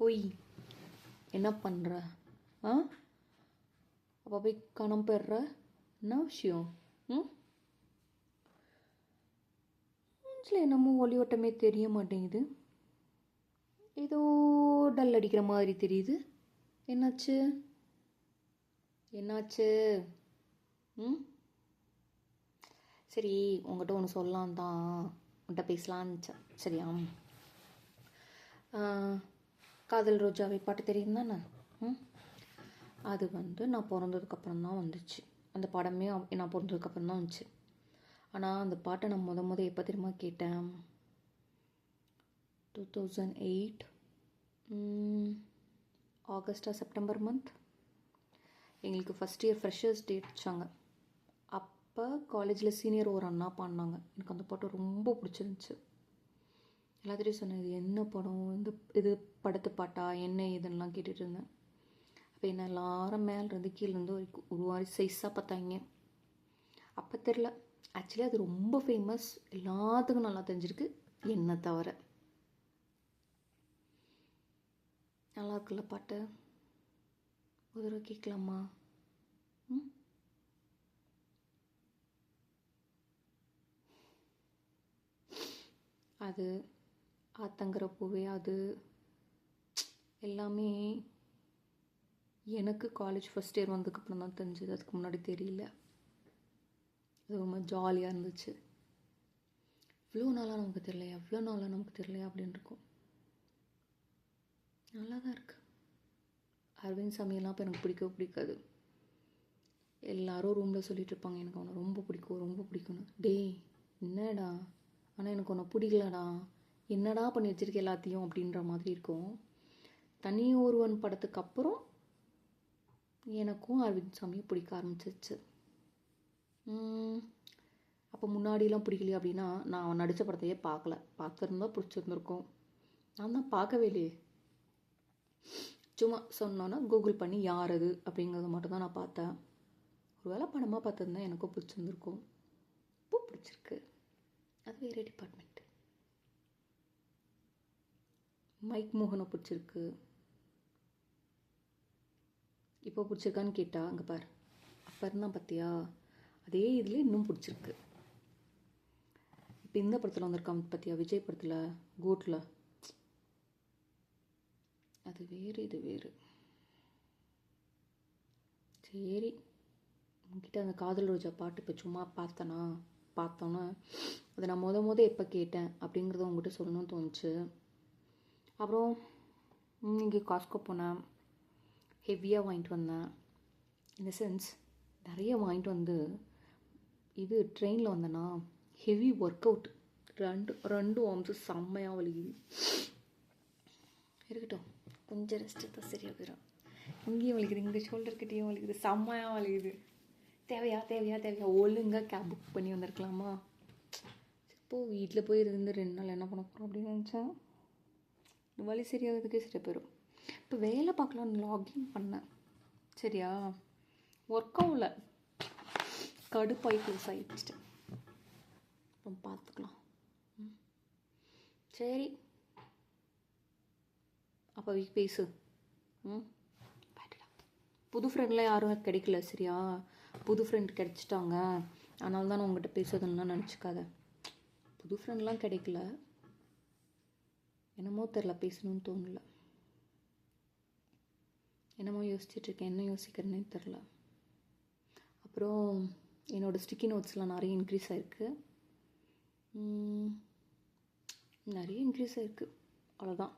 Y என்ன பண்ணுற? ஆ அப்போ போய் கணம் பெறுற என்ன விஷயம்? என்னமோ ஒளிவட்டமே தெரிய மாட்டேங்குது, ஏதோ டல் அடிக்கிற மாதிரி தெரியுது. என்னாச்சு என்னாச்சு? சரி, உங்கள்கிட்ட ஒன்று சொல்லலாம் தான், உன்கிட்ட பேசலான்னு. சரியா? காதல் ரோஜாவை பாட்டு தெரியும் தானே? அது நான் பிறந்ததுக்கப்புறம் தான் வந்துச்சு. அந்த படமே நான் பிறந்ததுக்கப்புறம் தான் வந்துச்சு. ஆனால் அந்த பாட்டை நான் முத எப்போ தெரியுமா கேட்டேன்? 2008 ஆகஸ்டா செப்டம்பர் மந்த் எங்களுக்கு ஃபஸ்ட் இயர் ஃப்ரெஷர்ஸ் டே வச்சாங்க. அப்போ காலேஜில் சீனியர் ஒரு அண்ணா பாடினாங்க. எனக்கு அந்த பாட்டு ரொம்ப பிடிச்சிருந்துச்சு. எல்லாத்திட்டையும் சொன்னேன், இது என்ன படம், இது படத்து பாட்டா என்ன இதுன்னெலாம் கேட்டுட்டு இருந்தேன். அப்போ என்ன எல்லாரும் மேலேருந்து கீழேருந்து ஒரு மாதிரி சைஸாக பார்த்தாங்க. அப்போ தெரில, ஆக்சுவலி அது ரொம்ப ஃபேமஸ், எல்லாத்துக்கும் நல்லா தெரிஞ்சிருக்கு, என்ன தவிர. நல்லா இருக்குல்ல பாட்டு? ஒரு தடவை கேட்கலாமா? அது ஆத்தங்கிற பூவே, அது எல்லாமே எனக்கு காலேஜ் ஃபஸ்ட் இயர் வந்ததுக்கப்புறம் தான் தெரிஞ்சது. அதுக்கு முன்னாடி தெரியல. அது ரொம்ப ஜாலியாக இருந்துச்சு. இவ்வளோ நாளாக நமக்கு தெரியலையா, எவ்வளோ நாளாக நமக்கு தெரியலையா அப்படின்னு இருக்கும். நல்லா தான் இருக்குது. அரவிந்த் சாமியெல்லாம் இப்போ எனக்கு பிடிக்கவே பிடிக்காது. எல்லாரும் ரூமில் சொல்லிட்டு இருப்பாங்க, எனக்கு அவனை ரொம்ப பிடிக்கும் ரொம்ப பிடிக்கும்னு. டேய் என்னடா, ஆனால் எனக்கு ஒன்று பிடிக்கலடா, என்னடா பண்ணி வச்சிருக்க எல்லாத்தையும் அப்படின்ற மாதிரி இருக்கும். தனி ஒருவன் படத்துக்கு அப்புறம் எனக்கும் அரவிந்த் சாமியை பிடிக்க ஆரம்பிச்சிச்சு. அப்போ முன்னாடிலாம் பிடிக்கலையே அப்படின்னா, நான் அவன் நடித்த படத்தையே பார்க்கல. பார்த்துருந்தா பிடிச்சிருந்துருக்கும். நான் தான் பார்க்கவே இல்லையே. சும்மா சொன்னோன்னா கூகுள் பண்ணி யார் அது அப்படிங்கிறத மட்டும் தான் நான் பார்த்தேன். ஒரு வேளை படமாக பார்த்துருந்தா எனக்கும் பிடிச்சிருந்துருக்கும். இப்போ பிடிச்சிருக்கு. அது வேறு டிபார்ட்மெண்ட். மைக் மோகனை பிடிச்சிருக்கு. இப்போ பிடிச்சிருக்கான்னு கேட்டால் அங்கே பார், அப்போ இருந்தால் பார்த்தியா, அதே இதில் இன்னும் பிடிச்சிருக்கு. இப்போ இந்த படத்தில் வந்திருக்கான் பார்த்தியா, விஜய் படத்தில் கோட்டில், அது வேறு இது வேறு. சரி, உங்ககிட்ட அந்த காதல் ரோஜா பாட்டு இப்போ சும்மா பார்த்தோன்னே அதை நான் எப்போ கேட்டேன் அப்படிங்கிறத உங்கள்கிட்ட சொல்லணும்னு தோணுச்சு. அப்புறம் இங்கே காஸ்கோ போனேன், ஹெவியாக வாங்கிட்டு வந்தேன். இந்த சென்ஸ் நிறைய வாங்கிட்டு வந்து, இது ட்ரெயினில் வந்தேன்னா ஹெவி ஒர்க் அவுட், ரெண்டு ஆர்ம்ஸு செம்மையாக வலிக்குது. இருக்கட்டும், கொஞ்சம் ரெஸ்ட் தான் சரியாக போயிடும். இங்கேயும் வலிக்குது, இங்கே ஷோல்டர்கிட்டையும் வலிக்குது, செம்மையாக வலிக்குது. தேவையா ஒழுங்காக கேப் புக் பண்ணி வந்திருக்கலாமா? இப்போது வீட்டில் போய் இருந்து 2 நாள் என்ன பண்ண போகிறோம் அப்படின்னு நினச்சேன். வலி சரியாகிறதுக்கே சரியாக போயிடும். இப்போ வேலை பார்க்கலான்னு லாகின் பண்ணேன். சரியா, ஒர்க் ஆகல, கடுப்பாகி க்ளோஸ் ஆகிடுச்சிட்டேன். அப்புறம் பார்த்துக்கலாம். சரி, அப்போ பேசு. புது ஃப்ரெண்ட்லாம் யாரும் கிடைக்கல. சரியா, புது ஃப்ரெண்ட் கிடைச்சிட்டாங்க, அதனால தான் நான் உங்கள்கிட்ட பேசுறதுன்னா நினச்சிக்காத. புது ஃப்ரெண்ட்லாம் கிடைக்கல, என்னமோ தெரில, பேசணும்னு தோணல. என்னமோ யோசிச்சுட்ருக்கேன், என்ன யோசிக்கிறேன்னே தெரில. அப்புறம் என்னோடய ஸ்டிக்கி நோட்ஸ்லாம் நிறைய இன்க்ரீஸ் ஆகிருக்கு. அவ்வளோதான்.